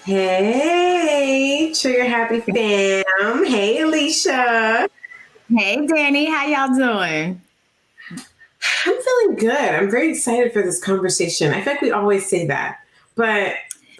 Hey, Trigger Happy fam. Hey, Alicia. Hey, Danny. How y'all doing? I'm feeling good. I'm very excited for this conversation. I feel like we always say that, but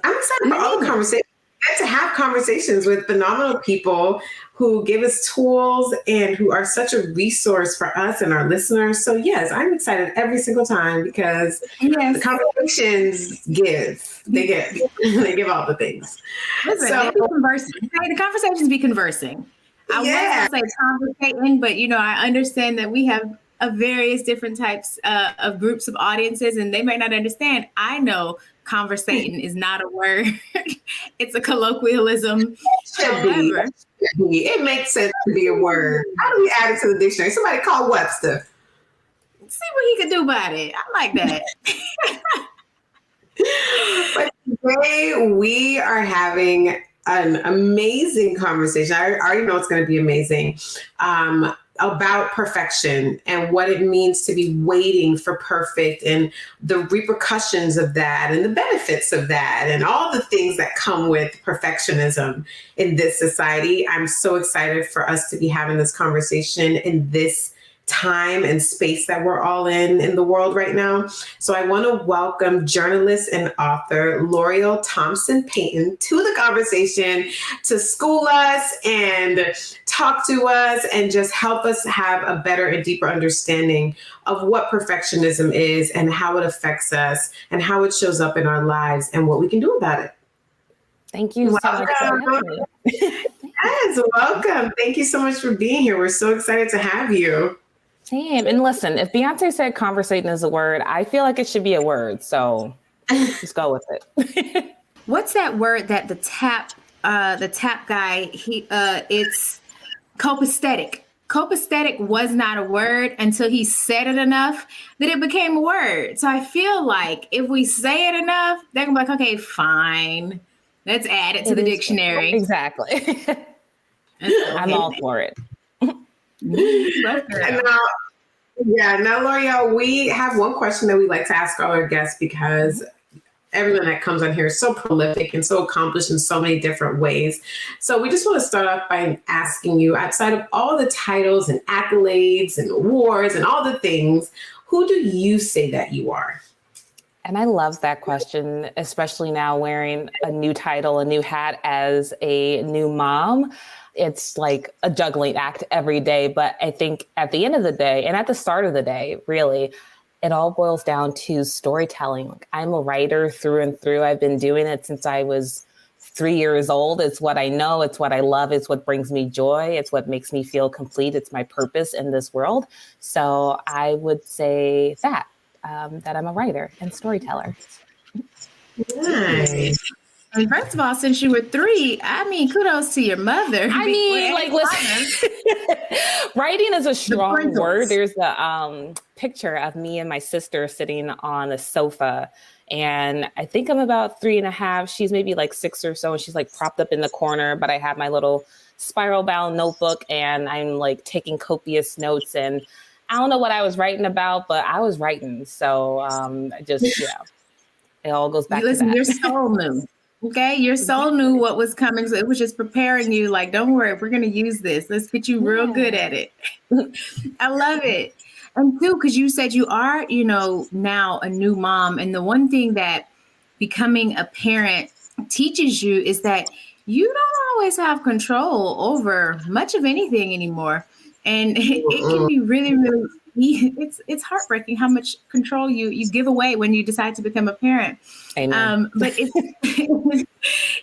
I'm excited for all the conversations. I get to have conversations with phenomenal people who give us tools and who are such a resource for us and our listeners. So yes, I'm excited every single time because the conversations they give all the things. Listen, they be conversing. Hey, the conversations be conversing. I was going to say conversating, but I understand that we have various different types of groups of audiences, and they may not understand. I know conversating is not a word. It's a colloquialism. However, it makes sense to be a word. How do we add it to the dictionary? Somebody call Webster. See what he could do about it. I like that. But today we are having an amazing conversation. I already know it's going to be amazing. About perfection and what it means to be waiting for perfect and the repercussions of that and the benefits of that and all the things that come with perfectionism in this society. I'm so excited for us to be having this conversation in this time and space that we're all in the world right now. So I want to welcome journalist and author L'Oreal Thompson Payton to the conversation to school us and talk to us and just help us have a better and deeper understanding of what perfectionism is and how it affects us and how it shows up in our lives and what we can do about it. Thank you so much for having me. Yes, welcome. Thank you so much for being here. We're so excited to have you. Same. And listen, if Beyonce said conversating is a word, I feel like it should be a word. So just go with it. What's that word that the tap guy, it's copacetic. Copacetic was not a word until he said it enough that it became a word. So I feel like if we say it enough, they're gonna be like, okay, fine. Let's add it to the dictionary. Exactly. I'm all for it. And now, L'Oreal, we have one question that we like to ask all our guests because everyone that comes on here is so prolific and so accomplished in so many different ways. So we just want to start off by asking you, outside of all the titles and accolades and awards and all the things, who do you say that you are? And I love that question, especially now wearing a new title, a new hat as a new mom. It's like a juggling act every day. But I think at the end of the day and at the start of the day, really, it all boils down to storytelling. Like, I'm a writer through and through. I've been doing it since I was 3 years old. It's what I know. It's what I love. It's what brings me joy. It's what makes me feel complete. It's my purpose in this world. So I would say that I'm a writer and storyteller. Nice. And first of all, since you were 3, I mean, kudos to your mother. I mean, like, listen, writing is a strong word. There's a picture of me and my sister sitting on a sofa. And I think I'm about 3.5. She's maybe like 6 or so. And she's like propped up in the corner. But I have my little spiral bound notebook and I'm like taking copious notes. And I don't know what I was writing about, but I was writing. So it all goes back to that. Your soul knew. Okay, your soul knew what was coming. So it was just preparing you like, don't worry, we're going to use this. Let's get you real good at it. I love it. And too, because you said you are, now a new mom. And the one thing that becoming a parent teaches you is that you don't always have control over much of anything anymore. And it can be really, really, it's heartbreaking how much control you give away when you decide to become a parent. Amen. But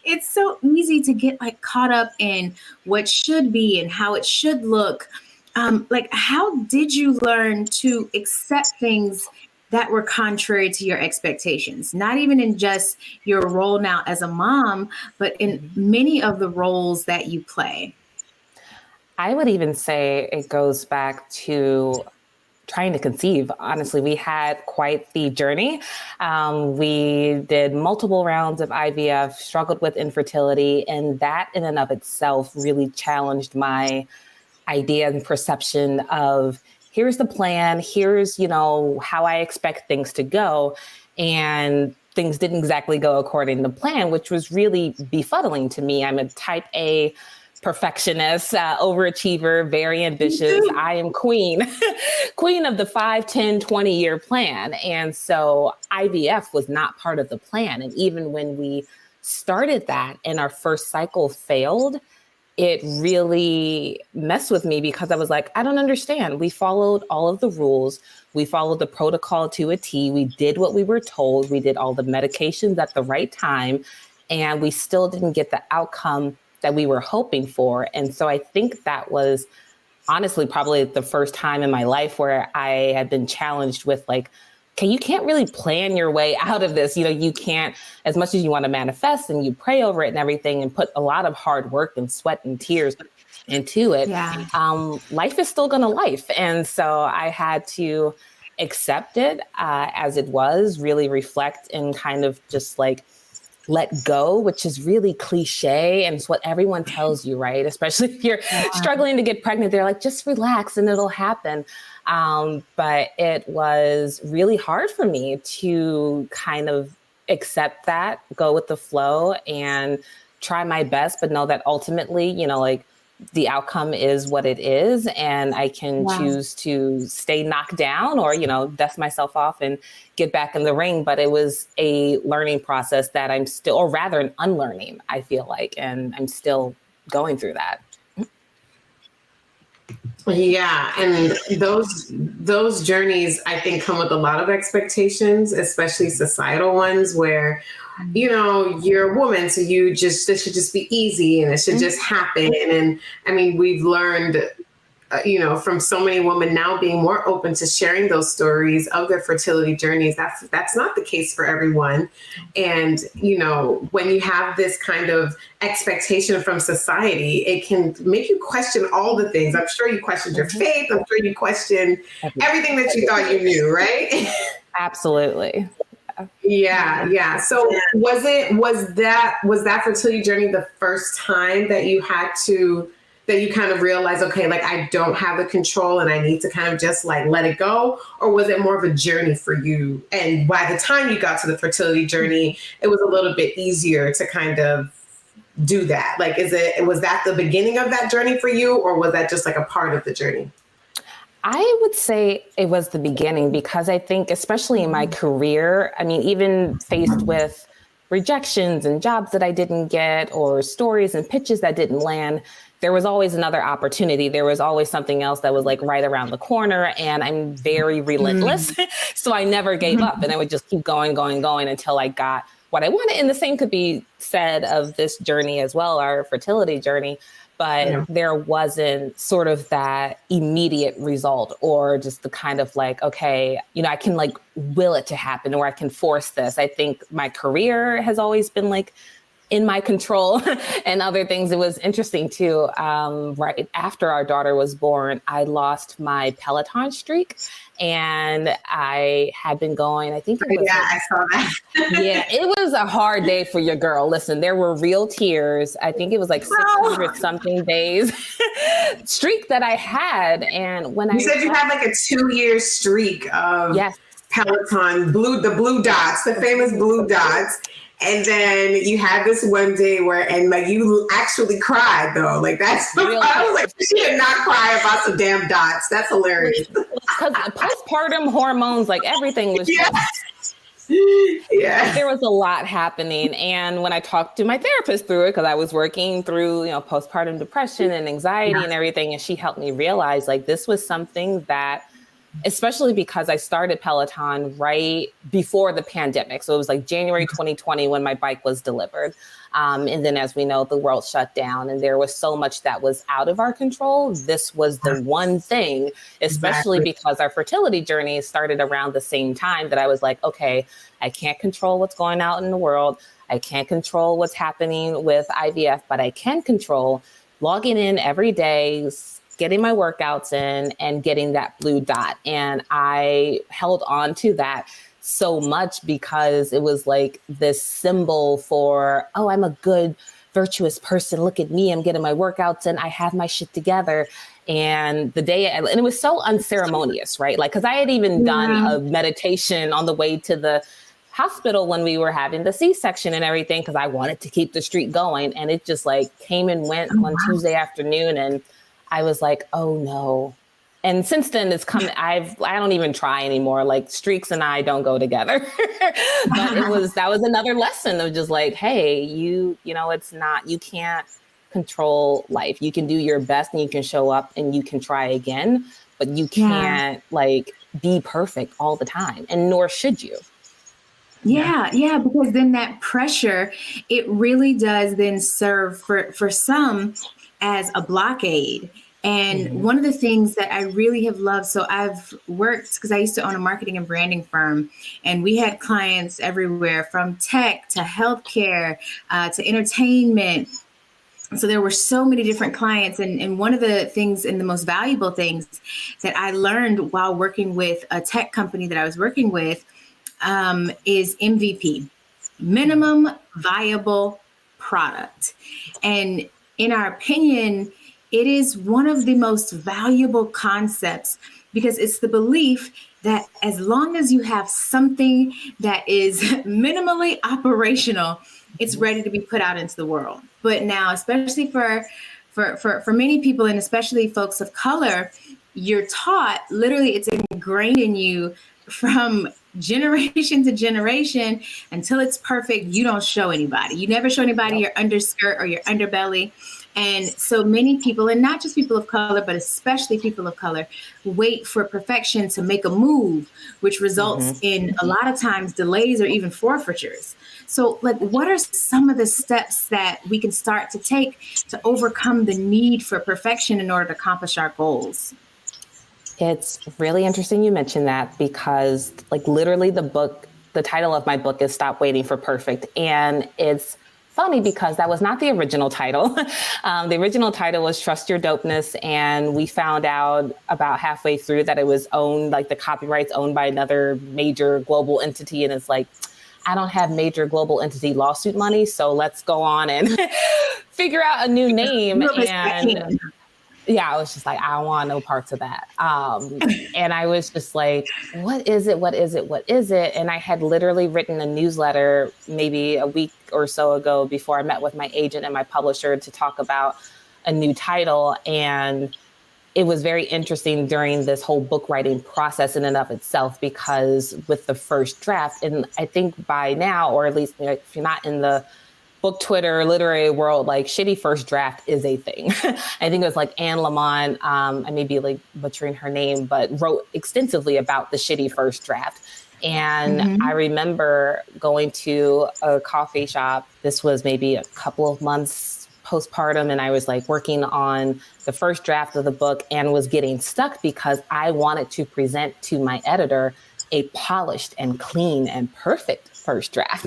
it's so easy to get like caught up in what should be and how it should look. Like, how did you learn to accept things that were contrary to your expectations? Not even in just your role now as a mom, but in many of the roles that you play. I would even say it goes back to trying to conceive. Honestly, we had quite the journey. We did multiple rounds of IVF, struggled with infertility, and that in and of itself really challenged my idea and perception of here's the plan, here's, how I expect things to go. And things didn't exactly go according to plan, which was really befuddling to me. I'm a type A perfectionist, overachiever, very ambitious. I am queen of the 5, 10, 20-year plan. And so IVF was not part of the plan. And even when we started that and our first cycle failed, it really messed with me because I was like, I don't understand. We followed all of the rules. We followed the protocol to a T. We did what we were told. We did all the medications at the right time, and we still didn't get the outcome that we were hoping for. And so I think that was honestly probably the first time in my life where I had been challenged with like, okay, you can't really plan your way out of this. You know, you can't, as much as you want to manifest and you pray over it and everything and put a lot of hard work and sweat and tears into it. Yeah. Life is still going to life. And so I had to accept it as it was, really reflect and kind of just like let go, which is really cliche. And it's what everyone tells you, right? Especially if you're struggling to get pregnant, they're like, just relax and it'll happen. But it was really hard for me to kind of accept that, go with the flow and try my best, but know that ultimately, you know, like the outcome is what it is. And I can choose to stay knocked down or, you know, dust myself off and get back in the ring. But it was a learning process that I'm still, or rather an unlearning, I feel like, and I'm still going through that. Yeah, and those journeys, I think, come with a lot of expectations, especially societal ones where, you know, you're a woman, so this should just be easy and it should just happen. And I mean, we've learned, you know, from so many women now being more open to sharing those stories of their fertility journeys. That's not the case for everyone. And, you know, when you have this kind of expectation from society, it can make you question all the things. I'm sure you questioned your faith. I'm sure you questioned everything that you thought you knew, right? Absolutely. Yeah. So was that fertility journey the first time that you kind of realized, okay, like I don't have the control and I need to kind of just like let it go? Or was it more of a journey for you? And by the time you got to the fertility journey, it was a little bit easier to kind of do that. Like, was that the beginning of that journey for you, or was that just like a part of the journey? I would say it was the beginning because I think, especially in my career, I mean, even faced with rejections and jobs that I didn't get or stories and pitches that didn't land, there was always another opportunity. There was always something else that was like right around the corner, and I'm very relentless. So I never gave up, and I would just keep going until I got what I wanted. And the same could be said of this journey as well, our fertility journey. But there wasn't sort of that immediate result or just the kind of like, okay, you know, I can like will it to happen or I can force this. I think my career has always been like in my control and other things. It was interesting too. Right after our daughter was born, I lost my Peloton streak. And I had been going, I think it was. Yeah, I saw that. Yeah, it was a hard day for your girl. Listen, there were real tears. I think it was like 600 something days streak that I had. And when you said you had like a 2-year streak of Peloton, the blue dots, the famous blue dots. And then you had this one day and like you actually cried though. Like that's, I was like, she did not cry about some damn dots. That's hilarious. Because postpartum hormones, like everything was there was a lot happening. And when I talked to my therapist through it, because I was working through, you know, postpartum depression and anxiety and everything, and she helped me realize like this was something that, especially because I started Peloton right before the pandemic. So it was like January 2020 when my bike was delivered. And then as we know, the world shut down and there was so much that was out of our control. This was the one thing, especially because our fertility journey started around the same time that I was like, okay, I can't control what's going out in the world. I can't control what's happening with IVF, but I can control logging in every day, getting my workouts in and getting that blue dot. And I held on to that so much because it was like this symbol for, oh, I'm a good, virtuous person. Look at me. I'm getting my workouts in. I have my shit together. And and it was so unceremonious, right? Like, cause I had even done a meditation on the way to the hospital when we were having the C-section and everything, because I wanted to keep the streak going. And it just like came and went on Tuesday afternoon. And I was like, oh no. And since then it's come, I don't even try anymore. Like streaks and I don't go together. But that was another lesson of just like, hey, you know, it's not, you can't control life. You can do your best and you can show up and you can try again, but you can't like be perfect all the time, and nor should you. Yeah, because then that pressure, it really does then serve for some as a blockade. And one of the things that I really have loved, so I've worked, because I used to own a marketing and branding firm, and we had clients everywhere from tech to healthcare to entertainment. So there were so many different clients. And one of the things and the most valuable things that I learned while working with a tech company that I was working with is MVP, minimum viable product. And in our opinion, it is one of the most valuable concepts, because it's the belief that as long as you have something that is minimally operational, it's ready to be put out into the world. But now, especially for many people, and especially folks of color, you're taught, literally it's ingrained in you from generation to generation, until it's perfect, you don't show anybody. You never show anybody your underskirt or your underbelly. And so many people, and not just people of color, but especially people of color, wait for perfection to make a move, which results in a lot of times delays or even forfeitures. So like, what are some of the steps that we can start to take to overcome the need for perfection in order to accomplish our goals? It's really interesting you mentioned that, because like literally the title of my book is Stop Waiting for Perfect. And it's funny because that was not the original title. The original title was Trust Your Dopeness. And we found out about halfway through that it was owned, like the copyright's owned by another major global entity. And it's like, I don't have major global entity lawsuit money, so let's go on and figure out a new name. And yeah, I was just like, I don't want no parts of that. And I was just like, what is it? What is it? What is it? And I had literally written a newsletter maybe a week or so ago before I met with my agent and my publisher to talk about a new title. And it was very interesting during this whole book writing process in and of itself, because with the first draft, and I think by now, or at least if you're not in the book Twitter literary world, like shitty first draft is a thing. I think it was like Anne Lamont, I may be like butchering her name, but wrote extensively about the shitty first draft. And I remember going to a coffee shop. This was maybe a couple of months postpartum. And I was like working on the first draft of the book and was getting stuck because I wanted to present to my editor a polished and clean and perfect first draft.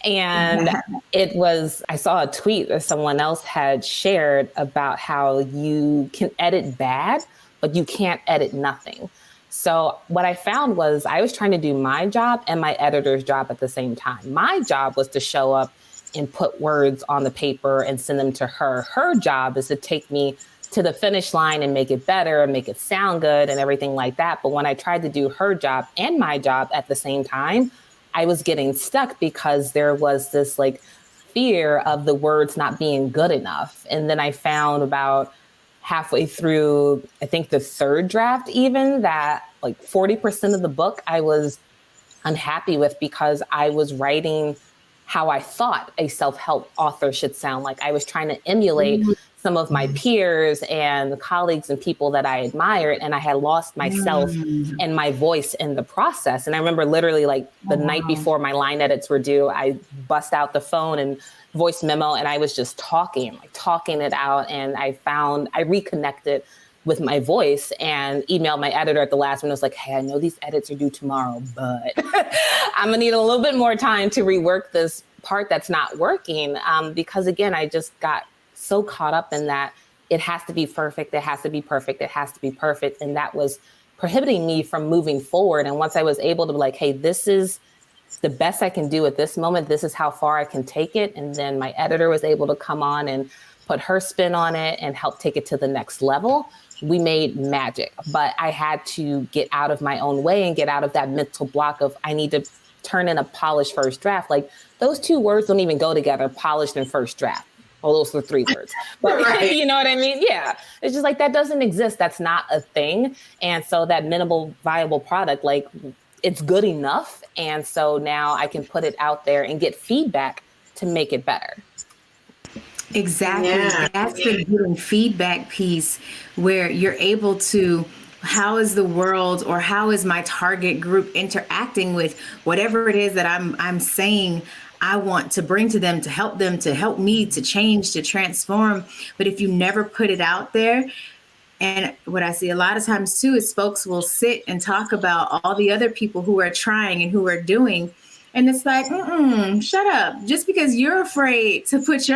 And it was, I saw a tweet that someone else had shared about how you can edit bad, but you can't edit nothing. So what I found was I was trying to do my job and my editor's job at the same time. My job was to show up and put words on the paper and send them to her. Her job is to take me to the finish line and make it better and make it sound good and everything like that. But when I tried to do her job and my job at the same time, I was getting stuck because there was this like fear of the words not being good enough. And then I found about halfway through, I think the third draft even, that like 40% of the book I was unhappy with because I was writing how I thought a self-help author should sound like. I was trying to emulate some of my peers and colleagues and people that I admired, and I had lost myself and my voice in the process. And I remember literally like the night before my line edits were due, I bust out the phone and voice memo, and I was just talking it out. And I reconnected with my voice and emailed my editor at the last minute. I was like, hey, I know these edits are due tomorrow, but I'm gonna need a little bit more time to rework this part that's not working. Because again, I just got so caught up in that it has to be perfect, it has to be perfect, it has to be perfect. And that was prohibiting me from moving forward. And once I was able to be like, hey, this is the best I can do at this moment, this is how far I can take it. And then my editor was able to come on and put her spin on it and help take it to the next level. We made magic, but I had to get out of my own way and get out of that mental block of I need to turn in a polished first draft. Like those two words don't even go together, polished and first draft. Well, those are 3 words, but right. You know what I mean? Yeah. It's just like, that doesn't exist. That's not a thing. And so that minimal viable product, like it's good enough. And so now I can put it out there and get feedback to make it better. Exactly. Yeah. That's the getting feedback piece where you're able to, how is the world or how is my target group interacting with whatever it is that I'm saying I want to bring to them, to help me, to change, to transform. But if you never put it out there, and what I see a lot of times too is folks will sit and talk about all the other people who are trying and who are doing. And it's like, shut up. Just because you're afraid to put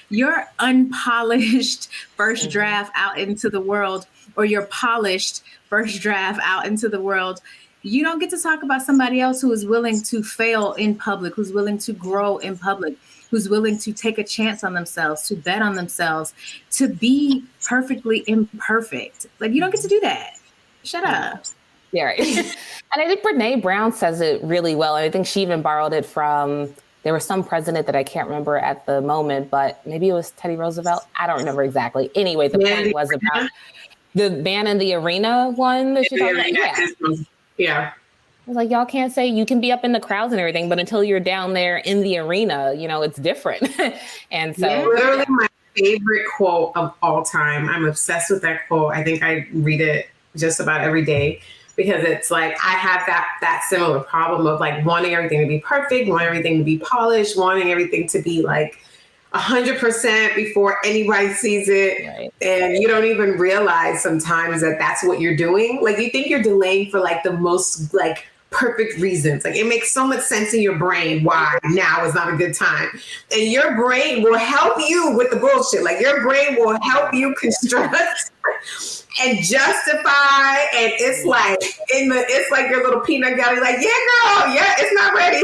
your unpolished first draft out into the world, or your polished first draft out into the world, you don't get to talk about somebody else who is willing to fail in public, who's willing to grow in public, who's willing to take a chance on themselves, to bet on themselves, to be perfectly imperfect. Like, you don't get to do that. Shut up. Yeah, right. And I think Brene Brown says it really well. And I think she even borrowed it from, there was some president that I can't remember at the moment, but maybe it was Teddy Roosevelt. I don't remember exactly. Anyway, the point was about the man in the arena one that she talked about. Yeah. I was like, y'all can't say, you can be up in the crowds and everything, but until you're down there in the arena, you know, it's different. And so literally my favorite quote of all time. I'm obsessed with that quote. I think I read it just about every day, because it's like, I have that similar problem of like wanting everything to be perfect, wanting everything to be polished, wanting everything to be like 100% before anybody sees it. Right. And you don't even realize sometimes that that's what you're doing. Like, you think you're delaying for like the most like perfect reasons. Like, it makes so much sense in your brain why now is not a good time. And your brain will help you with the bullshit. Like, your brain will help you construct and justify. And it's like it's like your little peanut gallery, like, yeah, girl, yeah, it's not ready.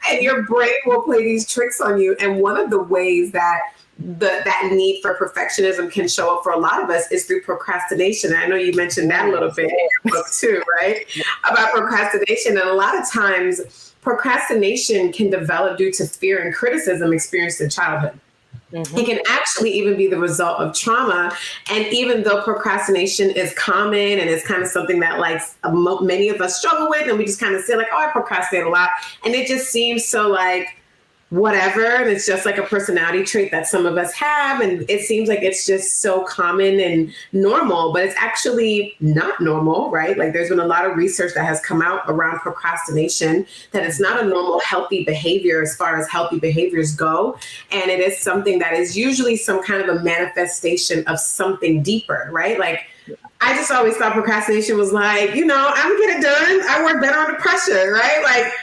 And your brain will play these tricks on you. And one of the ways that that need for perfectionism can show up for a lot of us is through procrastination. And I know you mentioned that a little bit in your book too, right? About procrastination. And a lot of times procrastination can develop due to fear and criticism experienced in childhood. Mm-hmm. It can actually even be the result of trauma. And even though procrastination is common and it's kind of something that like many of us struggle with, and we just kind of say like, oh, I procrastinate a lot. And it just seems so like, whatever. And it's just like a personality trait that some of us have. And it seems like it's just so common and normal, but it's actually not normal, right? Like, there's been a lot of research that has come out around procrastination, that it's not a normal healthy behavior as far as healthy behaviors go. And it is something that is usually some kind of a manifestation of something deeper, right? Like, I just always thought procrastination was like, you know, I'm gonna get it done. I work better under pressure, right? Like,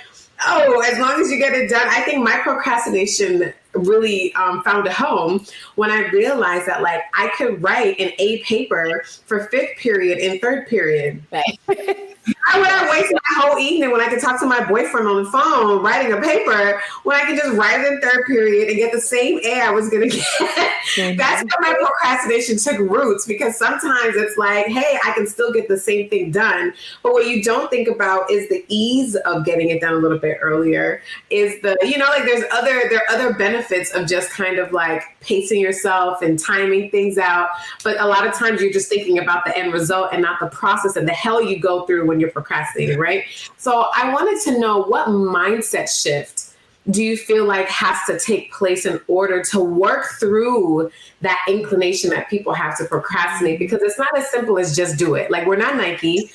oh, as long as you get it done. I think my procrastination really found a home when I realized that like I could write an A paper for 5th period and 3rd period. Why would I waste my whole evening when I could talk to my boyfriend on the phone writing a paper when I could just write it in 3rd period and get the same A I was going to get? Mm-hmm. That's where my procrastination took roots, because sometimes it's like, hey, I can still get the same thing done. But what you don't think about is the ease of getting it done a little bit earlier, is the, you know, like there are other benefits of just kind of like pacing yourself and timing things out. But a lot of times you're just thinking about the end result and not the process and the hell you go through when you're procrastinating, right? So I wanted to know, what mindset shift do you feel like has to take place in order to work through that inclination that people have to procrastinate? Because it's not as simple as just do it. Like, we're not Nike.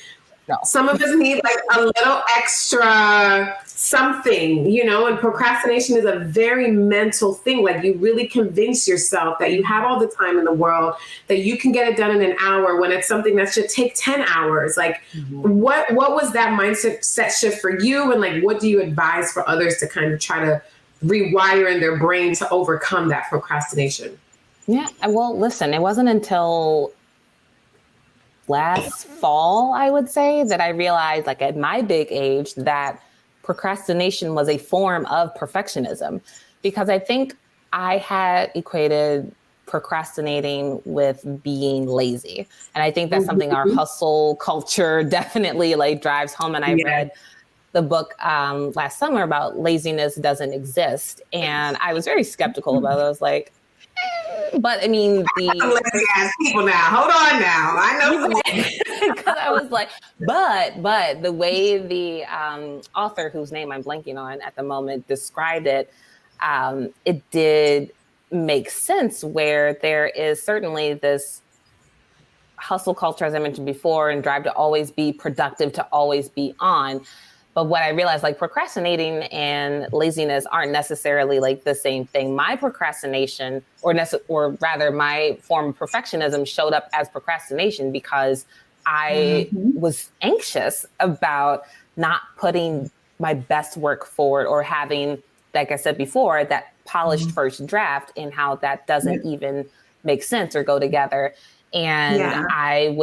No. Some of us need like a little extra something, you know, and procrastination is a very mental thing. Like, you really convince yourself that you have all the time in the world, that you can get it done in an hour when it's something that should take 10 hours. Like, what was that mindset shift for you? And like, what do you advise for others to kind of try to rewire in their brain to overcome that procrastination? Yeah, well, listen, it wasn't until last fall, I would say, that I realized, like, at my big age, that procrastination was a form of perfectionism, because I think I had equated procrastinating with being lazy. And I think that's something our hustle culture definitely like drives home. And I read the book last summer about laziness doesn't exist. And I was very skeptical about it. I was like, but I mean, lazy ass people now. Hold on now. I know. Because I was like, but the way the author, whose name I'm blanking on at the moment, described it, it did make sense, where there is certainly this hustle culture, as I mentioned before, and drive to always be productive, to always be on. But what I realized, like, procrastinating and laziness aren't necessarily like the same thing. My procrastination, or rather my form of perfectionism, showed up as procrastination because I was anxious about not putting my best work forward, or having, like I said before, that polished first draft, and how that doesn't even make sense or go together. And I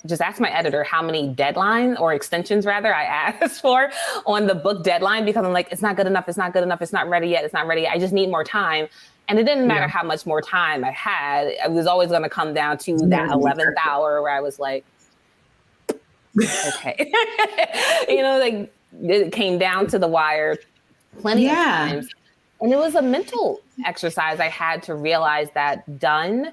just asked my editor how many deadlines, or extensions rather, I asked for on the book deadline, because I'm like, it's not good enough. It's not good enough. It's not ready yet. It's not ready. I just need more time. And it didn't matter how much more time I had. It was always going to come down to that 11th hour where I was like, okay, like it came down to the wire plenty of times. And it was a mental exercise. I had to realize that done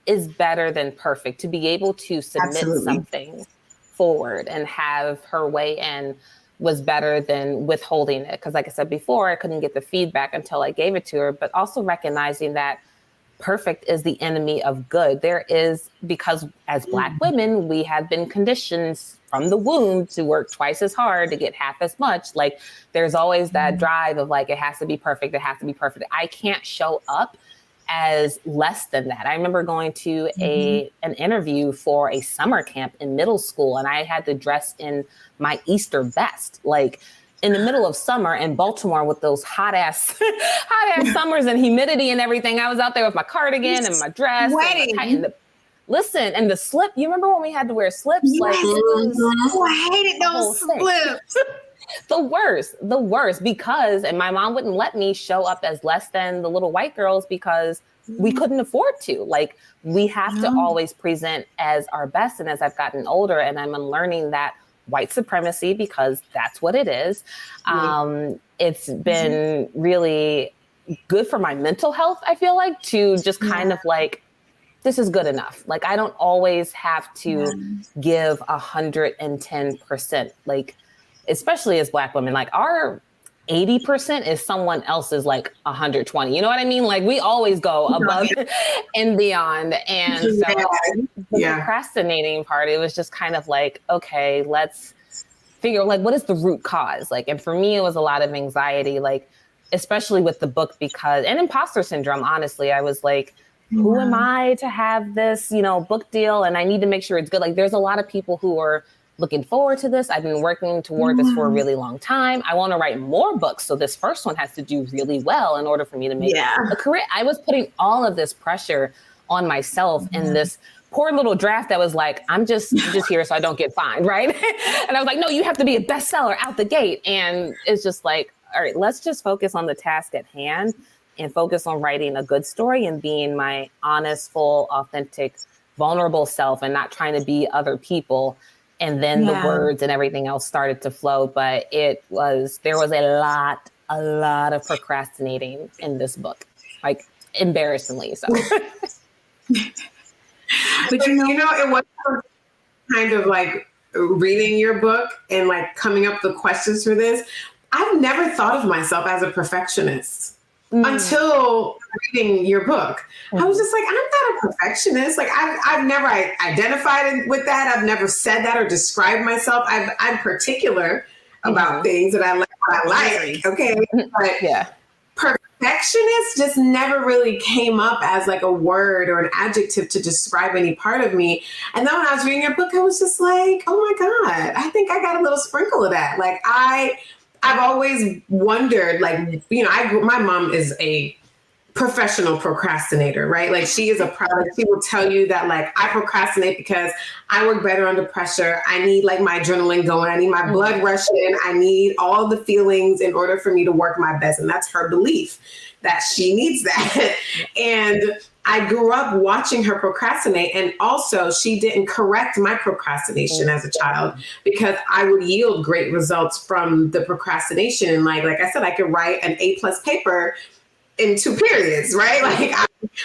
is better than perfect. To be able to submit something forward and have her weigh in was better than withholding it. Because like I said before, I couldn't get the feedback until I gave it to her, but also recognizing that perfect is the enemy of good. There is, because as Black women, we have been conditioned from the womb to work twice as hard to get half as much. Like, there's always that drive of like, it has to be perfect. It has to be perfect. I can't show up as less than that. I remember going to an interview for a summer camp in middle school, and I had to dress in my Easter best, like in the middle of summer in Baltimore with those hot ass summers and humidity and everything. I was out there with my cardigan and my dress. And the slip. You remember when we had to wear slips? Yes. Like, I hated those slips. The worst, because, and my mom wouldn't let me show up as less than the little white girls because we couldn't afford to. Like, we have to always present as our best. And as I've gotten older, and I'm unlearning that white supremacy, because that's what it is. It's been really good for my mental health, I feel like, to just kind of like, this is good enough. Like, I don't always have to give 110%. Like, especially as Black women, like, our 80% is someone else's like 120. You know what I mean? Like, we always go above and beyond. And so the procrastinating part, it was just kind of like, okay, let's figure like, what is the root cause? Like, and for me, it was a lot of anxiety, like, especially with the book, because, and imposter syndrome, honestly, I was like, who am I to have this, book deal? And I need to make sure it's good. Like, there's a lot of people who are looking forward to this. I've been working toward this for a really long time. I want to write more books. So this first one has to do really well in order for me to make a career. I was putting all of this pressure on myself in this poor little draft that was like, I'm just here so I don't get fined, right? And I was like, no, you have to be a bestseller out the gate. And it's just like, all right, let's just focus on the task at hand and focus on writing a good story and being my honest, full, authentic, vulnerable self, and not trying to be other people. And then the words and everything else started to flow. But there was a lot of procrastinating in this book, like, embarrassingly so. But it was kind of like reading your book and like coming up with questions for this. I've never thought of myself as a perfectionist until reading your book. I was just like, I'm not a perfectionist. Like, I've never identified with that. I've never said that or described myself. I'm particular about things that I like. Okay. But perfectionist just never really came up as like a word or an adjective to describe any part of me. And then when I was reading your book, I was just like, oh my God, I think I got a little sprinkle of that. Like, I've always wondered, like, my mom is a professional procrastinator, right? Like she is a product. She will tell you that like I procrastinate because I work better under pressure. I need like my adrenaline going. I need my blood rushing. I need all the feelings in order for me to work my best. And that's her belief that she needs that. And I grew up watching her procrastinate. And also she didn't correct my procrastination as a child because I would yield great results from the procrastination. Like I said, I could write an A+ paper in 2 periods, right? Like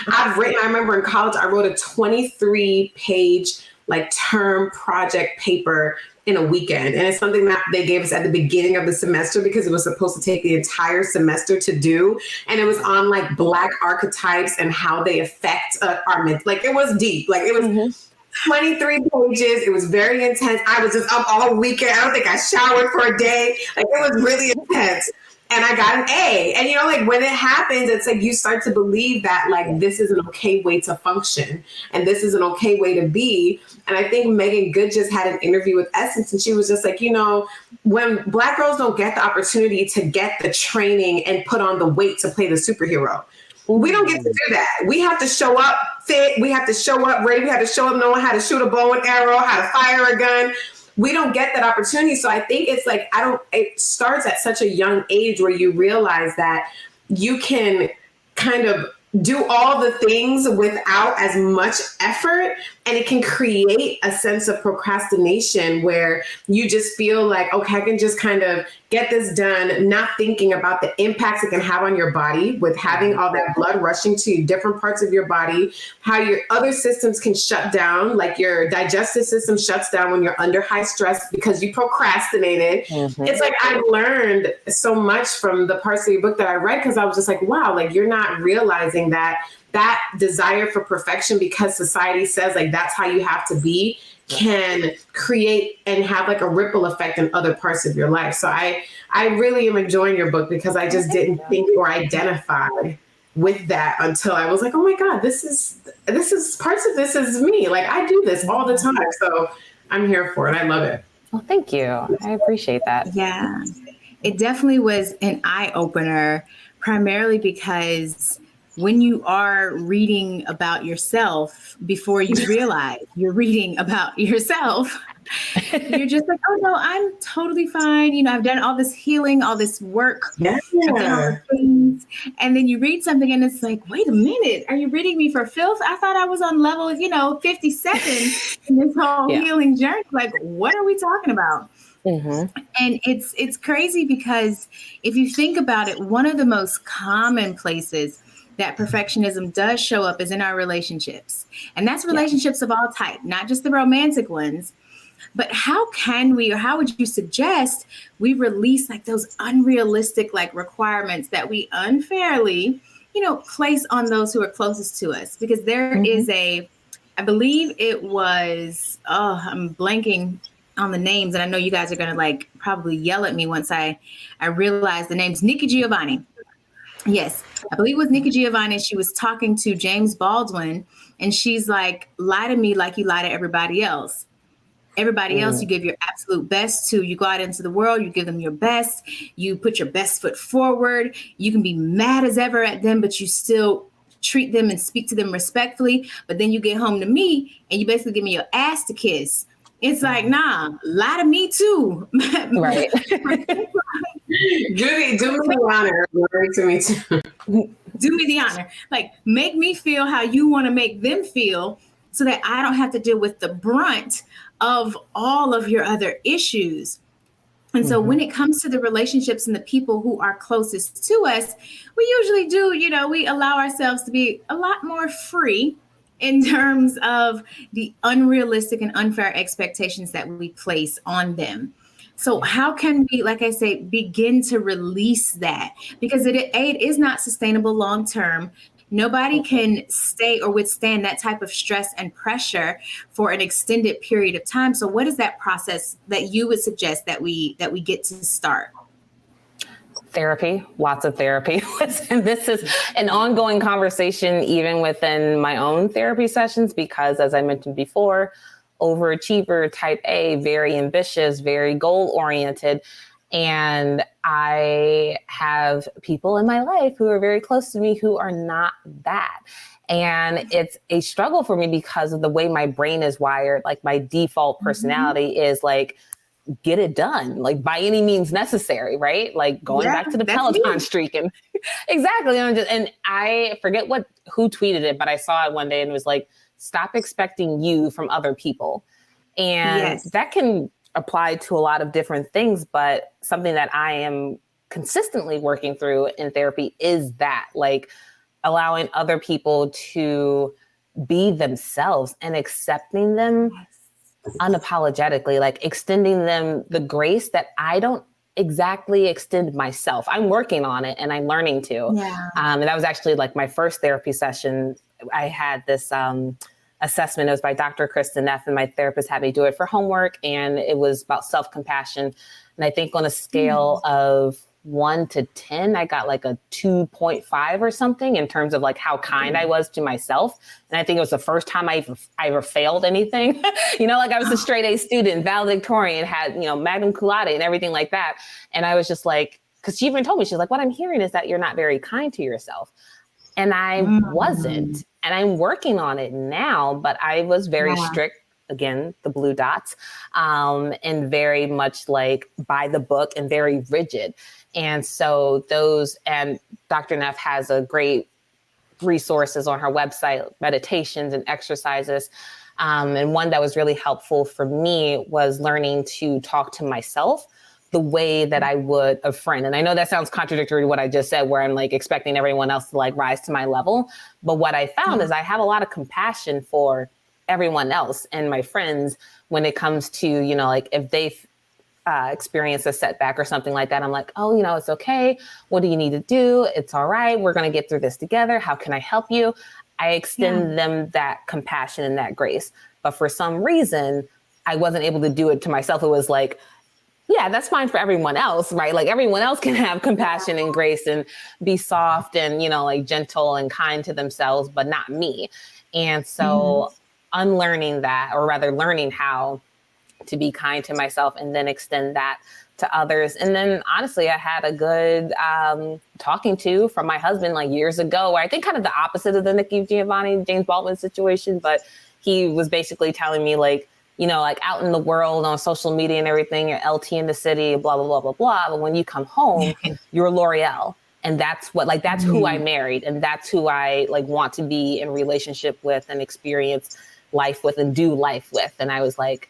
I've written, I remember in college, I wrote a 23-page like term project paper in a weekend. And it's something that they gave us at the beginning of the semester because it was supposed to take the entire semester to do. And it was on like Black archetypes and how they affect our mental. Like it was deep, like it was 23 pages. It was very intense. I was just up all weekend. I don't think I showered for a day. Like it was really intense. And I got an A. And, you know, like when it happens, it's like you start to believe that like this is an okay way to function and this is an okay way to be. And I think Megan Good just had an interview with Essence and she was just like, you know, when Black girls don't get the opportunity to get the training and put on the weight to play the superhero, we don't get to do that. We have to show up fit. We have to show up ready. We have to show up knowing how to shoot a bow and arrow, how to fire a gun. We don't get that opportunity. So I think it's like, it starts at such a young age where you realize that you can kind of do all the things without as much effort. And it can create a sense of procrastination where you just feel like, okay, I can just kind of get this done, not thinking about the impacts it can have on your body with having all that blood rushing to different parts of your body, how your other systems can shut down, like your digestive system shuts down when you're under high stress because you procrastinated. It's like I learned so much from the parts of your book that I read because I was just like, wow, like you're not realizing that desire for perfection because society says like that's how you have to be can create and have like a ripple effect in other parts of your life. So I really am enjoying your book because I just didn't think or identify with that until I was like, oh my God, this is parts of this is me. Like I do this all the time. So I'm here for it. I love it. Well, thank you. I appreciate that. Yeah, it definitely was an eye opener, primarily because when you are reading about yourself before you realize you're reading about yourself, you're just like, oh no, I'm totally fine. You know, I've done all this healing, all this work. Yeah. I've done all these things. And then you read something and it's like, wait a minute, are you reading me for filth? I thought I was on level, 57 in this whole healing journey. Like, what are we talking about? And it's crazy because if you think about it, one of the most common places that perfectionism does show up is in our relationships. And that's relationships of all type, not just the romantic ones. But how can we, or how would you suggest we release like those unrealistic like requirements that we unfairly, place on those who are closest to us? Because there is I believe it was, I'm blanking on the names. And I know you guys are going to like probably yell at me once I realize the name's Nikki Giovanni. Yes, I believe it was Nikki Giovanni. She was talking to James Baldwin and she's like, lie to me like you lie to everybody else. Everybody else, you give your absolute best to. You go out into the world, you give them your best. You put your best foot forward. You can be mad as ever at them, but you still treat them and speak to them respectfully. But then you get home to me and you basically give me your ass to kiss. It's like, nah, lie to me too. Right. Do me the honor. To me too. Do me the honor. Like, make me feel how you want to make them feel so that I don't have to deal with the brunt of all of your other issues. And so when it comes to the relationships and the people who are closest to us, we usually do, we allow ourselves to be a lot more free in terms of the unrealistic and unfair expectations that we place on them. So how can we, like I say, begin to release that? Because it is not sustainable long term. Nobody can stay or withstand that type of stress and pressure for an extended period of time. So what is that process that you would suggest that we get to start? Therapy, lots of therapy. Listen, this is an ongoing conversation, even within my own therapy sessions, because as I mentioned before, overachiever, type A, very ambitious, very goal oriented. And I have people in my life who are very close to me who are not that. And it's a struggle for me because of the way my brain is wired. Like my default personality is like, get it done, like by any means necessary, right? Like going back to the Peloton streak and exactly. And I forget who tweeted it, but I saw it one day and it was like, stop expecting you from other people. And that can apply to a lot of different things, but something that I am consistently working through in therapy is that, like, allowing other people to be themselves and accepting them unapologetically, like extending them the grace that I don't exactly extend myself. I'm working on it and I'm learning to. Yeah. And that was actually like my first therapy session. I had this assessment. It was by Dr. Kristen Neff, and my therapist had me do it for homework. And it was about self-compassion. And I think on a scale of 1 to 10, I got like a 2.5 or something in terms of like how kind I was to myself. And I think it was the first time I ever failed anything. Like I was a straight A student, valedictorian, had, magna cum laude and everything like that. And I was just like, because she even told me, she's like, what I'm hearing is that you're not very kind to yourself. And I wasn't. And I'm working on it now, but I was very strict. Again, the blue dots, and very much like by the book and very rigid. And so and Dr. Neff has a great resources on her website, meditations and exercises. And one that was really helpful for me was learning to talk to myself the way that I would a friend. And I know that sounds contradictory to what I just said, where I'm like expecting everyone else to like rise to my level. But what I found is I have a lot of compassion for everyone else and my friends when it comes to, like if they've experienced a setback or something like that, I'm like, oh, it's okay. What do you need to do? It's all right. We're going to get through this together. How can I help you? I extend them that compassion and that grace. But for some reason, I wasn't able to do it to myself. It was like, yeah, that's fine for everyone else, right? Like everyone else can have compassion and grace and be soft and, like gentle and kind to themselves, but not me. And so unlearning that, or rather learning how to be kind to myself and then extend that to others. And then honestly, I had a good talking to from my husband like years ago, where I think kind of the opposite of the Nikki Giovanni, James Baldwin situation, but he was basically telling me like, like out in the world on social media and everything, you're LT in the city, blah, blah, blah, blah, blah. But when you come home, you're L'Oreal. And that's that's who I married. And that's who I like want to be in relationship with and experience life with and do life with. And I was like,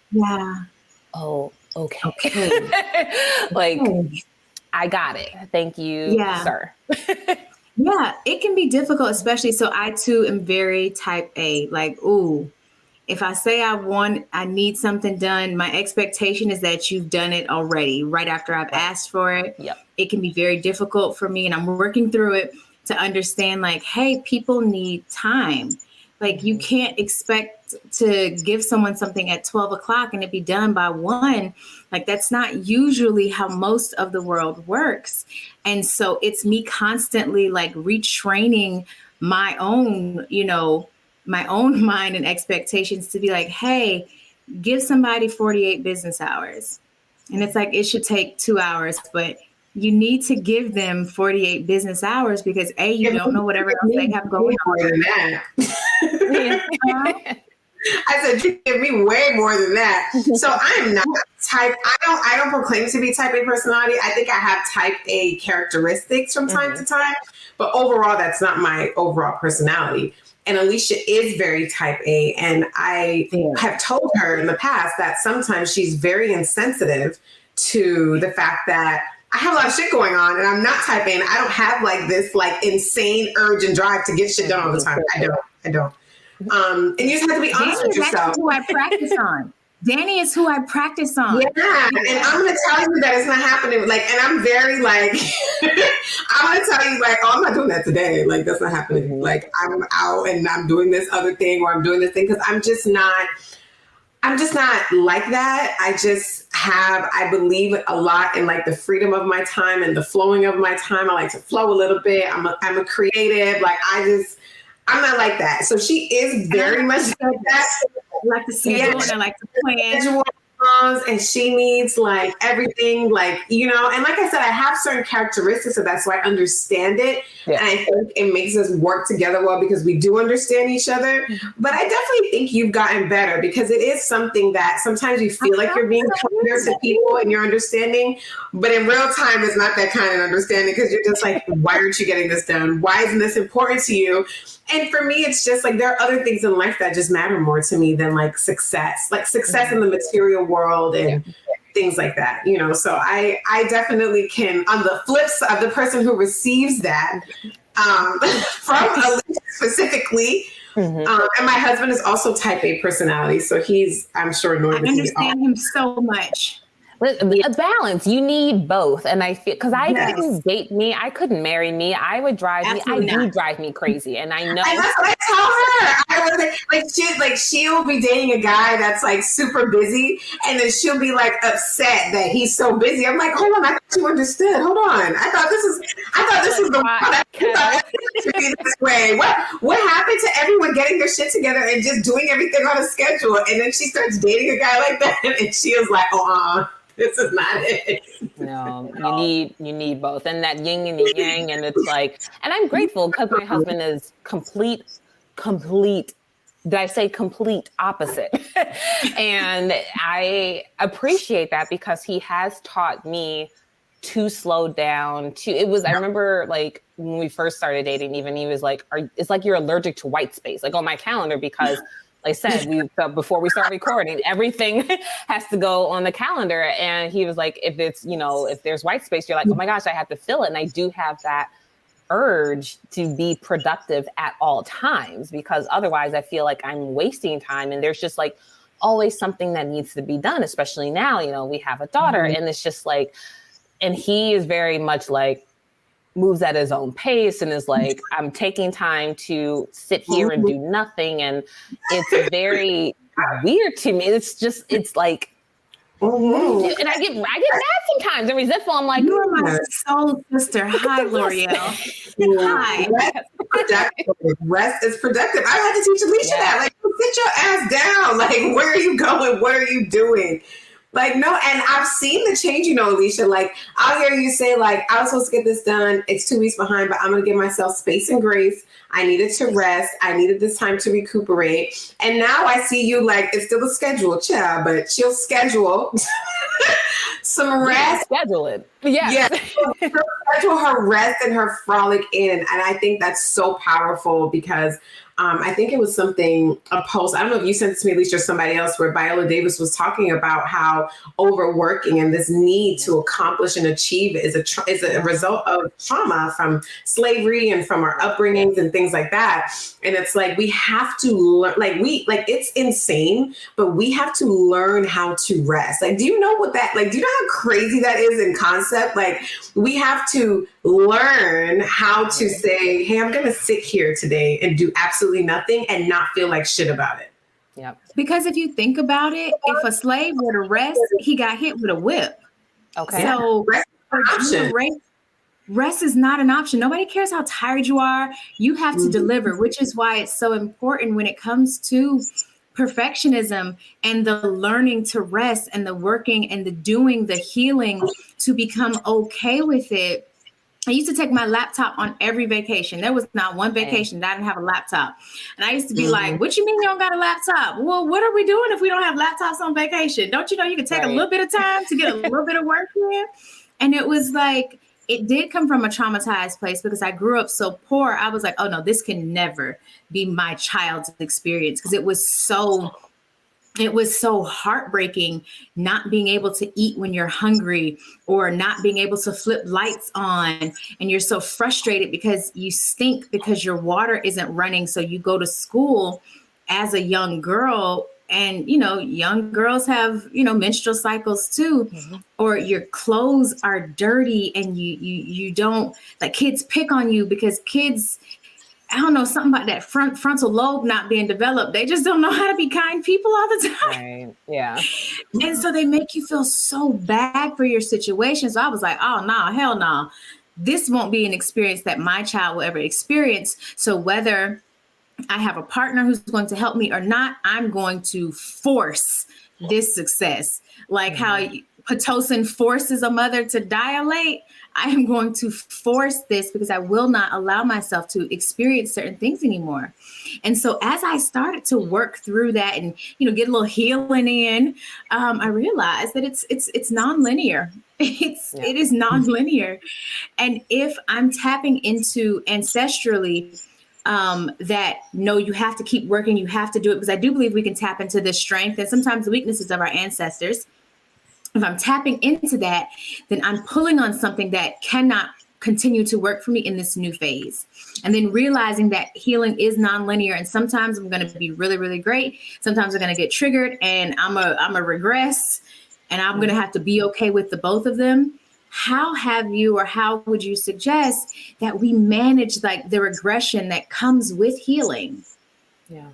oh, okay. Like, I got it. Thank you, sir. It can be difficult, especially. So I too am very type A, like, ooh, if I say I need something done, my expectation is that you've done it already right after I've asked for it. It can be very difficult for me, and I'm working through it to understand like, hey, people need time. Like you can't expect to give someone something at 12 o'clock and it be done by 1. Like that's not usually how most of the world works. And so it's me constantly like retraining my own, my own mind and expectations to be like, hey, give somebody 48 business hours. And it's like, it should take 2 hours, but you need to give them 48 business hours because you don't know whatever else they have going on. More than that. I said, you give me way more than that. So I am not type. I don't proclaim to be type A personality. I think I have type A characteristics from time to time, but overall, that's not my overall personality. And Alicia is very type A. And I have told her in the past that sometimes she's very insensitive to the fact that I have a lot of shit going on and I'm not type A and I don't have like this like insane urge and drive to get shit done all the time. I don't. And you just have to be honest with yourself. That's who I practice on. Danny is who I practice on. Yeah, and I'm going to tell you that it's not happening. Like, and I'm very like, I'm going to tell you like, oh, I'm not doing that today. Like, that's not happening. Like, I'm out and I'm doing this other thing or I'm doing this thing because I'm just not like that. I believe a lot in like the freedom of my time and the flowing of my time. I like to flow a little bit. I'm a creative. Like, I'm not like that. So she is very much like that. I like to schedule and I like to plan. and she needs like everything, like, you know, and like I said, I have certain characteristics, so that's why I understand it. Yeah. And I think it makes us work together well because we do understand each other. But I definitely think you've gotten better because it is something that sometimes you feel like you're being kinder to people and you're understanding, but in real time, it's not that kind of understanding because you're just like, why aren't you getting this done? Why isn't this important to you? And for me, it's just like there are other things in life that just matter more to me than like success in the material world and things like that, you know. So I definitely can, on the flip side, the person who receives that from Alicia specifically. And my husband is also type A personality, so he's, I'm sure, I understand him so much. A balance. You need both. And I feel, because I couldn't date me. I couldn't marry me. I would drive Absolutely me. I do drive me crazy. And I know. And that's what I tell her. I was like, she'll be dating a guy that's like super busy. And then she'll be like upset that he's so busy. I'm like, hold on. I thought you understood. Hold on. I thought this is the to be this way. What happened to everyone getting their shit together and just doing everything on a schedule? And then she starts dating a guy like that. And she was like, this is not it. No, you need both, and that yin and the yang, and it's like, and I'm grateful because my husband is complete. Did I say complete opposite? And I appreciate that because he has taught me to slow down. I remember like when we first started dating, even he was like, it's like you're allergic to white space, like on my calendar because. Like I said, before we start recording, everything has to go on the calendar. And he was like, if there's white space, you're like, oh my gosh, I have to fill it. And I do have that urge to be productive at all times because otherwise I feel like I'm wasting time. And there's just like always something that needs to be done, especially now, you know, we have a daughter and it's just like, and he is very much like, moves at his own pace and is like, I'm taking time to sit here and do nothing. And it's very weird to me. It's like, and I get mad sometimes and resentful. I'm like, you are my soul sister. Hi, L'Oreal. Hi. Rest is productive. I had to teach Alicia that. Like, sit your ass down. Like, where are you going? What are you doing? Like, no, and I've seen the change, you know, Alicia. Like, I'll hear you say, like, I was supposed to get this done. It's 2 weeks behind, but I'm going to give myself space and grace. I needed to rest. I needed this time to recuperate. And now I see you like, it's still a schedule, child, but she'll schedule some rest. Schedule it. Yeah. She'll schedule her rest and her frolic in. And I think that's so powerful because I think it was a post, I don't know if you sent it to me, Alicia, or somebody else, where Viola Davis was talking about how overworking and this need to accomplish and achieve is a result of trauma from slavery and from our upbringings and things like that. And it's like, we have to learn, it's insane, but we have to learn how to rest. Like, do you know do you know how crazy that is in concept? Like, we have to learn how to say, hey, I'm going to sit here today and do absolutely nothing and not feel like shit about it. Yeah. Because if you think about it, if a slave were to rest, he got hit with a whip. Okay. So rest is not an option. Nobody cares how tired you are. You have to deliver, which is why it's so important when it comes to perfectionism and the learning to rest and the working and the doing, the healing to become okay with it. I used to take my laptop on every vacation. There was not one vacation that I didn't have a laptop. And I used to be like, what you mean you don't got a laptop? Well, what are we doing if we don't have laptops on vacation? Don't you know you can take a little bit of time to get a little bit of work in? And it was like, it did come from a traumatized place because I grew up so poor. I was like, oh no, this can never be my child's experience because it was so heartbreaking not being able to eat when you're hungry or not being able to flip lights on. And you're so frustrated because you stink because your water isn't running. So you go to school as a young girl and, you know, young girls have, you know, menstrual cycles too, or your clothes are dirty and you don't, like, kids pick on you because kids, I don't know, something about that frontal lobe not being developed. They just don't know how to be kind people all the time. Right. Yeah. And so they make you feel so bad for your situation. So I was like, oh, no, hell no. This won't be an experience that my child will ever experience. So whether I have a partner who's going to help me or not, I'm going to force this success. Like how Pitocin forces a mother to dilate, I am going to force this because I will not allow myself to experience certain things anymore. And so as I started to work through that and, get a little healing in, I realized that it's nonlinear. It is nonlinear. And if I'm tapping into ancestrally, that no, you have to keep working, you have to do it, because I do believe we can tap into the strength and sometimes the weaknesses of our ancestors. If I'm tapping into that, then I'm pulling on something that cannot continue to work for me in this new phase. And then realizing that healing is nonlinear. And sometimes I'm going to be really, really great. Sometimes I'm going to get triggered and I'm a regress, and I'm going to have to be okay with the both of them. How would you suggest that we manage like the regression that comes with healing? Yeah.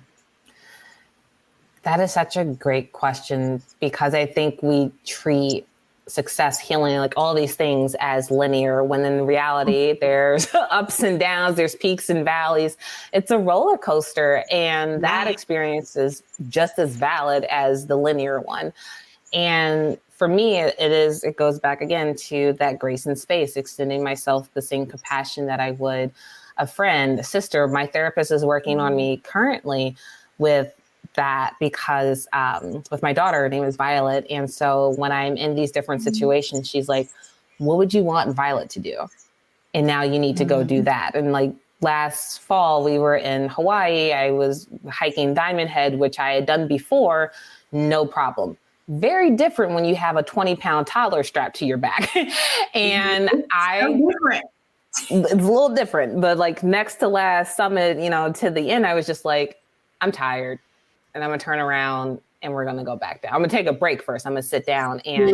That is such a great question, because I think we treat success, healing, like all these things as linear, when in reality there's ups and downs, there's peaks and valleys. It's a roller coaster, and that experience is just as valid as the linear one. And for me, it goes back again to that grace and space, extending myself the same compassion that I would a friend, a sister. My therapist is working on me currently with that, because with my daughter, her name is Violet. And so when I'm in these different situations, she's like, what would you want Violet to do? And now you need to go do that. And like last fall, we were in Hawaii. I was hiking Diamond Head, which I had done before, no problem. Very different when you have a 20-pound toddler strapped to your back. And it's a little different, but like next to last summit, to the end, I was just like, I'm tired. And I'm going to turn around and we're going to go back down. I'm going to take a break first. I'm going to sit down. And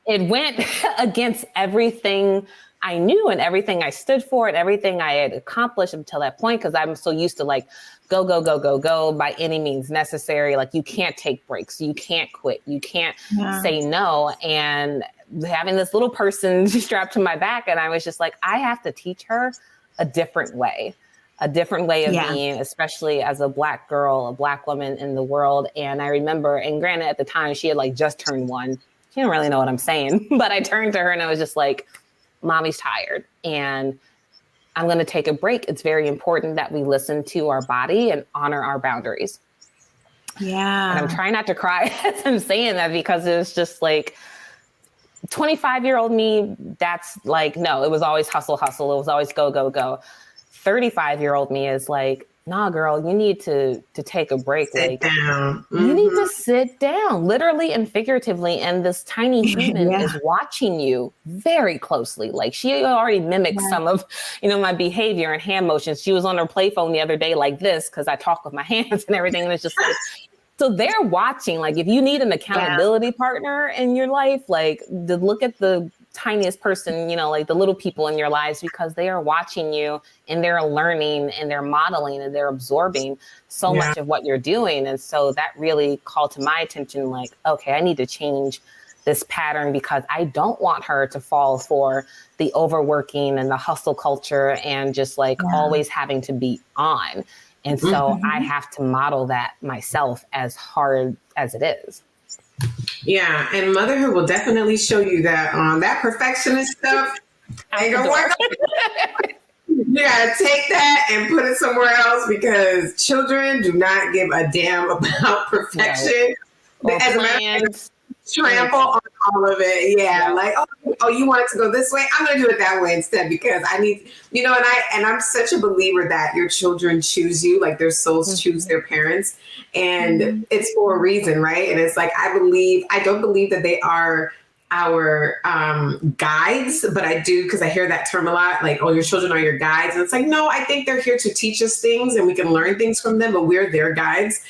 it went against everything I knew and everything I stood for and everything I had accomplished until that point, because I'm so used to like, go, go, go, go, go by any means necessary. Like you can't take breaks. You can't quit. You can't say no. And having this little person strapped to my back, and I was just like, I have to teach her a different way of being, especially as a Black girl, a Black woman in the world. And I remember, and granted at the time she had like just turned 1. She didn't really know what I'm saying, but I turned to her and I was just like, Mommy's tired and I'm going to take a break. It's very important that we listen to our body and honor our boundaries. Yeah. And I'm trying not to cry as I'm saying that, because it was just like 25-year-old me. That's like, no, it was always hustle, hustle. It was always go, go, go. 35-year-old me is like, nah, girl, you need to take a break. Sit down. You need to sit down, literally and figuratively. And this tiny human is watching you very closely. Like she already mimicked some of, my behavior and hand motions. She was on her play phone the other day like this, because I talk with my hands and everything. And it's just like, so they're watching. Like if you need an accountability partner in your life, like to look at the tiniest person, like the little people in your lives, because they are watching you and they're learning and they're modeling and they're absorbing so much of what you're doing. And so that really called to my attention, like, okay, I need to change this pattern, because I don't want her to fall for the overworking and the hustle culture and just like always having to be on. And so I have to model that myself, as hard as it is. Yeah, and motherhood will definitely show you that that perfectionist stuff ain't gonna work. You gotta take that and put it somewhere else, because children do not give a damn about perfection. As a matter of fact, trample on all of it. Like, oh, you want it to go this way? I'm gonna do it that way instead, because I need, and I'm such a believer that your children choose you, like their souls choose their parents, and it's for a reason, right? And it's like, I don't believe that they are our guides, but I do, because I hear that term a lot, like, oh, your children are your guides. And it's like, no, I think they're here to teach us things and we can learn things from them, but we're their guides.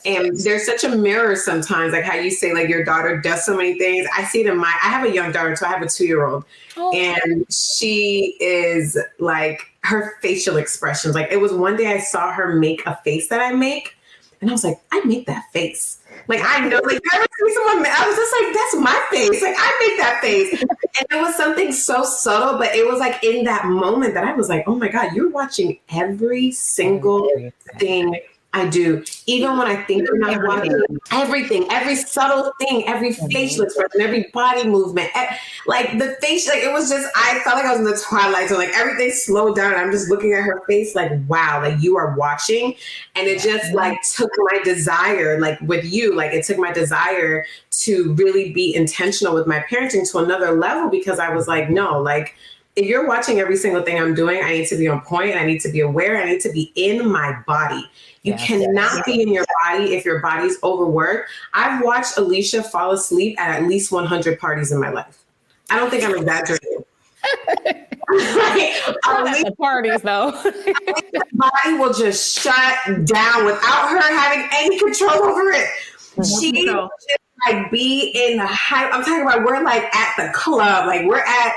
And there's such a mirror sometimes, like how you say, like your daughter does so many things. I see it I have a young daughter, so I have a 2-year-old, and she is like, her facial expressions, like it was one day I saw her make a face that I make, and I was like, I make that face. Like, I know, like, I see someone, I was just like, that's my face. Like, I make that face. And it was something so subtle, but it was like in that moment that I was like, oh my God, you're watching every single thing I do. Even when I think I'm not watching everything, every subtle thing, every facial expression, every body movement, like the face, like it was just, I felt like I was in the twilight. So like everything slowed down. I'm just looking at her face like, wow, like you are watching. And it just like took my desire, like with you, like it took my desire to really be intentional with my parenting to another level, because I was like, no, like, if you're watching every single thing I'm doing, I need to be on point. I need to be aware. I need to be in my body. You cannot be in your body if your body's overworked. I've watched Alicia fall asleep at least 100 parties in my life. I don't think I'm exaggerating. The parties, though. The body will just shut down without her having any control over it. She will just like be in the high. I'm talking about, we're like at the club, like we're at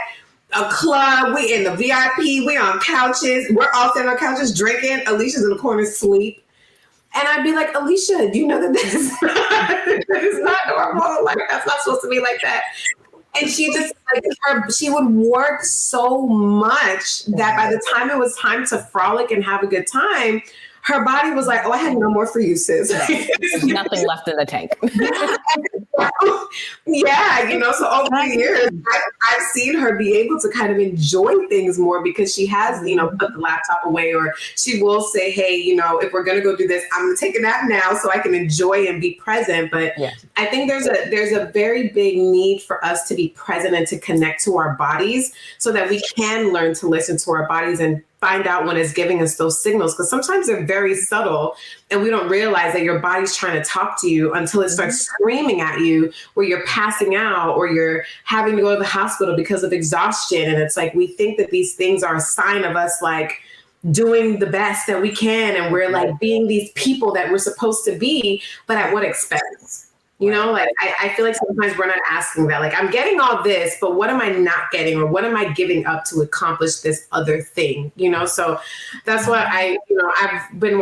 a club, we in the VIP, we on couches, we're all sitting on couches drinking. Alicia's in the corner asleep. And I'd be like, Alicia, do you know that this is not normal? Like, that's not supposed to be like that. And she just, like, she would work so much that by the time it was time to frolic and have a good time, her body was like, oh, I had no more for you, sis. There's nothing left in the tank. Yeah, you know, so over the years, I've seen her be able to kind of enjoy things more, because she has, you know, put the laptop away, or she will say, hey, you know, if we're going to go do this, I'm going to take a nap now so I can enjoy and be present. But I think there's a very big need for us to be present and to connect to our bodies so that we can learn to listen to our bodies and find out when it's giving us those signals, because sometimes they're very subtle and we don't realize that your body's trying to talk to you until it starts screaming at you, where you're passing out or you're having to go to the hospital because of exhaustion. And it's like, we think that these things are a sign of us like doing the best that we can, and we're like being these people that we're supposed to be, but at what expense? You know, like I feel like sometimes we're not asking that. Like, I'm getting all this, but what am I not getting, or what am I giving up to accomplish this other thing? You know, so that's what I've been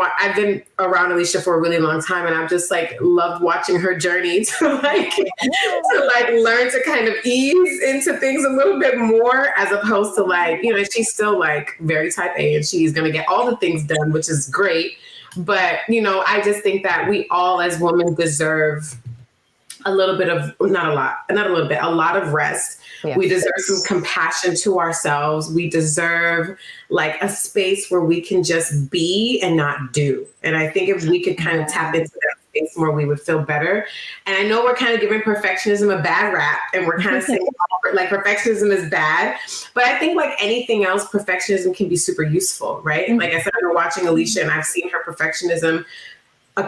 around Alicia for a really long time, and I've just like loved watching her journey to learn to kind of ease into things a little bit more, as opposed to like, you know, she's still like very type A and she's gonna get all the things done, which is great. But, you know, I just think that we all as women deserve a little bit of, a lot of rest. Yes. We deserve some compassion to ourselves. We deserve like a space where we can just be and not do. And I think if we could kind of tap into that space more, we would feel better. And I know we're kind of giving perfectionism a bad rap, and we're kind of saying like perfectionism is bad. But I think like anything else, perfectionism can be super useful, right? Mm-hmm. Like I said, I'm watching Alicia and I've seen her perfectionism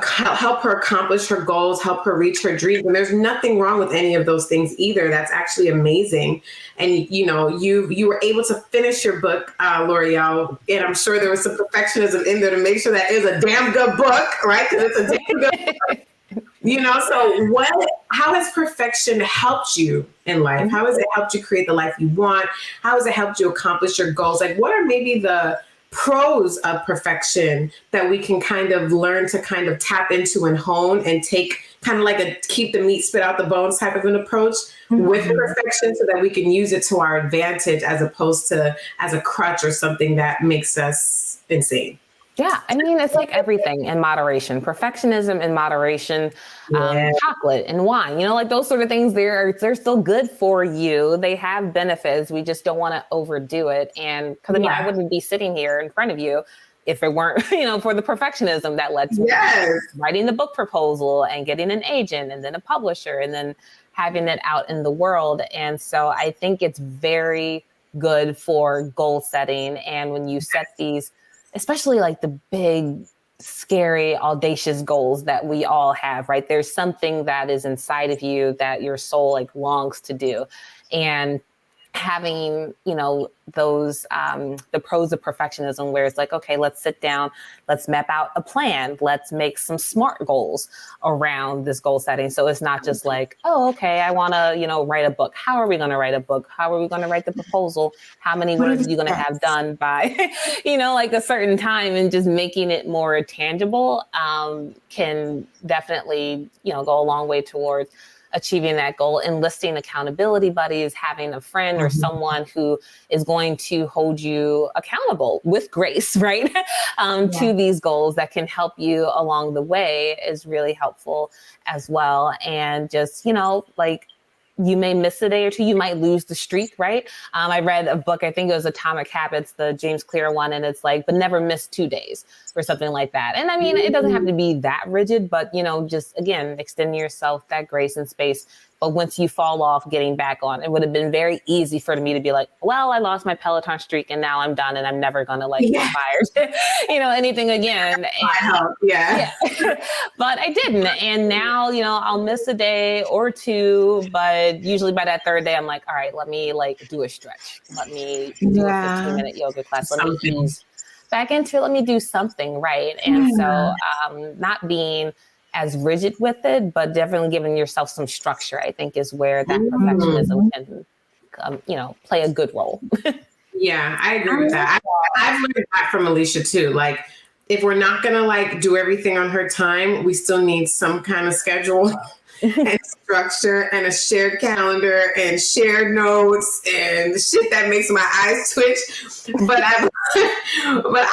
help her accomplish her goals, help her reach her dreams. And there's nothing wrong with any of those things either. That's actually amazing. And, you know, you were able to finish your book, L'Oreal, and I'm sure there was some perfectionism in there to make sure that it was a damn good book, right? Because it's a damn good book. You know, so how has perfection helped you in life? How has it helped you create the life you want? How has it helped you accomplish your goals? Like, what are maybe the pros of perfection that we can kind of learn to kind of tap into and hone and take kind of like a keep the meat, spit out the bones type of an approach with perfection, so that we can use it to our advantage as opposed to as a crutch or something that makes us insane? Yeah, I mean, it's like everything in moderation. Perfectionism in moderation, chocolate and wine, you know, like those sort of things, they're still good for you. They have benefits. We just don't want to overdo it. And because I mean, I wouldn't be sitting here in front of you if it weren't, you know, for the perfectionism that led to writing the book proposal and getting an agent and then a publisher and then having it out in the world. And so I think it's very good for goal setting. And when you set these, especially like the big, scary, audacious goals that we all have, right? There's something that is inside of you that your soul like longs to do. And having, you know, those, the pros of perfectionism, where it's like, okay, let's sit down, let's map out a plan, let's make some SMART goals around this goal setting. So it's not just like, oh, okay, I want to, you know, write a book. How are we going to write a book? How are we going to write the proposal? How many words are you going to have done by, you know, like a certain time? And just making it more tangible can definitely, you know, go a long way towards achieving that goal, enlisting accountability buddies, having a friend or someone who is going to hold you accountable with grace, right? To these goals that can help you along the way is really helpful as well. And just, like, you may miss a day or two, you might lose the streak, right? I read a book, I think it was Atomic Habits, the James Clear one, and it's like, but never miss 2 days or something like that. And I mean, it doesn't have to be that rigid, but, just, again, extending yourself that grace and space. But once you fall off, getting back on, it would have been very easy for me to be like, well, I lost my Peloton streak and now I'm done and I'm never going to inspire, anything again. And, but I didn't. And now, I'll miss a day or two, but usually by that third day, I'm like, all right, let me do a stretch. Let me do a 15-minute yoga class. Let me ease back into it. Let me do something, right? And so not being as rigid with it, but definitely giving yourself some structure, I think, is where that perfectionism can, play a good role. Yeah, I agree with that. I've learned that from Alicia too. Like, if we're not gonna do everything on her time, we still need some kind of schedule and structure and a shared calendar and shared notes and shit that makes my eyes twitch. But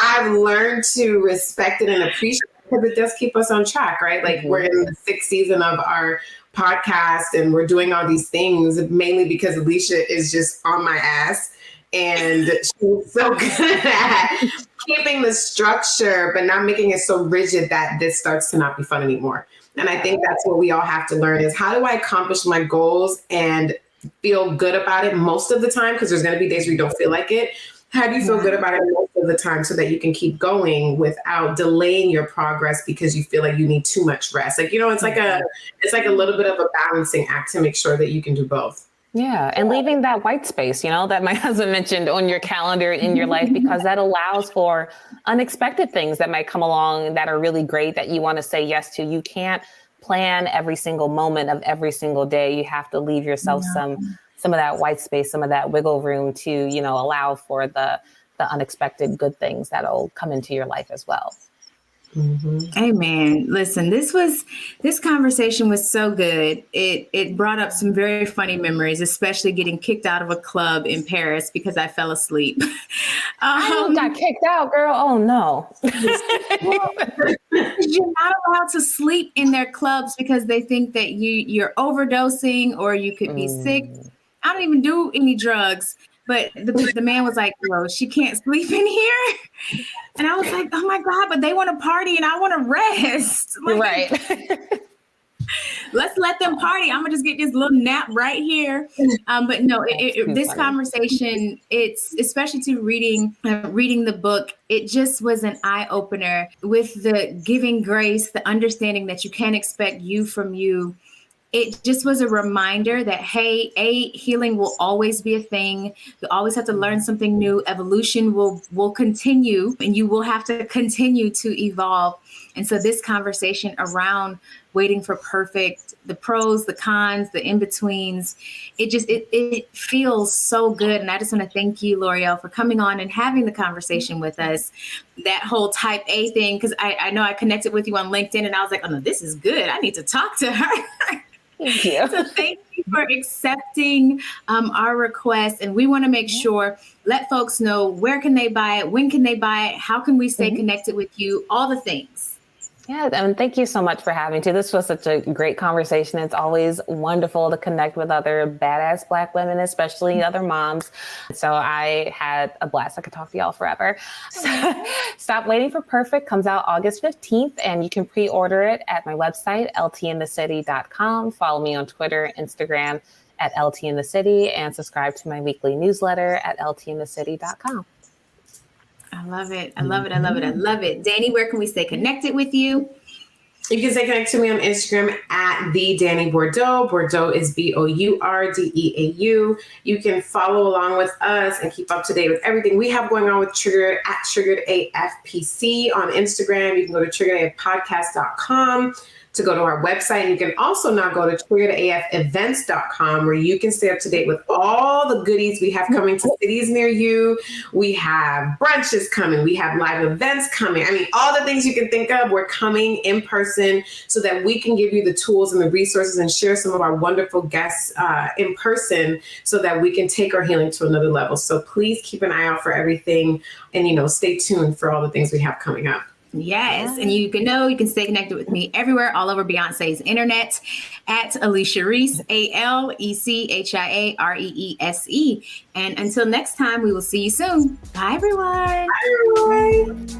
I've learned to respect it and appreciate it, because it does keep us on track, right? Like, we're in the 6th season of our podcast and we're doing all these things mainly because Alicia is just on my ass. And she's so good at keeping the structure, but not making it so rigid that this starts to not be fun anymore. And I think that's what we all have to learn, is how do I accomplish my goals and feel good about it most of the time? Because there's going to be days where you don't feel like it. How do you feel good about it most of the time so that you can keep going without delaying your progress because you feel like you need too much rest? Like, it's like a little bit of a balancing act to make sure that you can do both. Yeah. And leaving that white space, that my husband mentioned on your calendar in your life, because that allows for unexpected things that might come along that are really great that you want to say yes to. You can't plan every single moment of every single day. You have to leave yourself some of that white space, some of that wiggle room to, allow for the unexpected good things that'll come into your life as well. Amen. Listen, this conversation was so good. It brought up some very funny memories, especially getting kicked out of a club in Paris because I fell asleep. I got kicked out, girl. Oh no. You're not allowed to sleep in their clubs because they think that you're overdosing or you could be sick. I don't even do any drugs. But the man was like, well, she can't sleep in here. And I was like, oh my God, but they want to party and I want to rest. Right. Let's let them party. I'm gonna just get this little nap right here. But no, this conversation, it's especially to reading the book. It just was an eye opener with the giving grace, the understanding that you can't expect you from you. It just was a reminder that, hey, healing will always be a thing. You always have to learn something new. Evolution will continue, and you will have to continue to evolve. And so this conversation around waiting for perfect, the pros, the cons, the in-betweens, it feels so good. And I just want to thank you, L'Oreal, for coming on and having the conversation with us. That whole type A thing, because I know I connected with you on LinkedIn and I was like, oh no, this is good. I need to talk to her. Thank you. So thank you for accepting our request. And we want to make sure, let folks know, where can they buy it? When can they buy it? How can we stay connected with you? All the things. Yeah, and thank you so much for having me. This was such a great conversation. It's always wonderful to connect with other badass Black women, especially other moms. So I had a blast. I could talk to y'all forever. So, Stop Waiting for Perfect comes out August 15th, and you can pre-order it at my website, ltinthecity.com. Follow me on Twitter, Instagram at ltinthecity, and subscribe to my weekly newsletter at ltinthecity.com. I love it. I love it. I love it. I love it. Danny, where can we stay connected with you? You can stay connected to me on Instagram at the Danny Bordeaux. Bordeaux is BOURDEAU. You can follow along with us and keep up to date with everything we have going on with Triggered at Triggered AFPC on Instagram. You can go to triggeredafpodcast.com to go to our website. And you can also now go to triggeredafevents.com, where you can stay up to date with all the goodies we have coming to cities near you. We have brunches coming. We have live events coming. I mean, all the things you can think of, we're coming in person so that we can give you the tools and the resources and share some of our wonderful guests in person so that we can take our healing to another level. So please keep an eye out for everything and, stay tuned for all the things we have coming up. Yes. And you can stay connected with me everywhere, all over Beyonce's internet at Alicia Reese, ALECHIAREESE. And until next time, we will see you soon. Bye, everyone. Bye, everyone.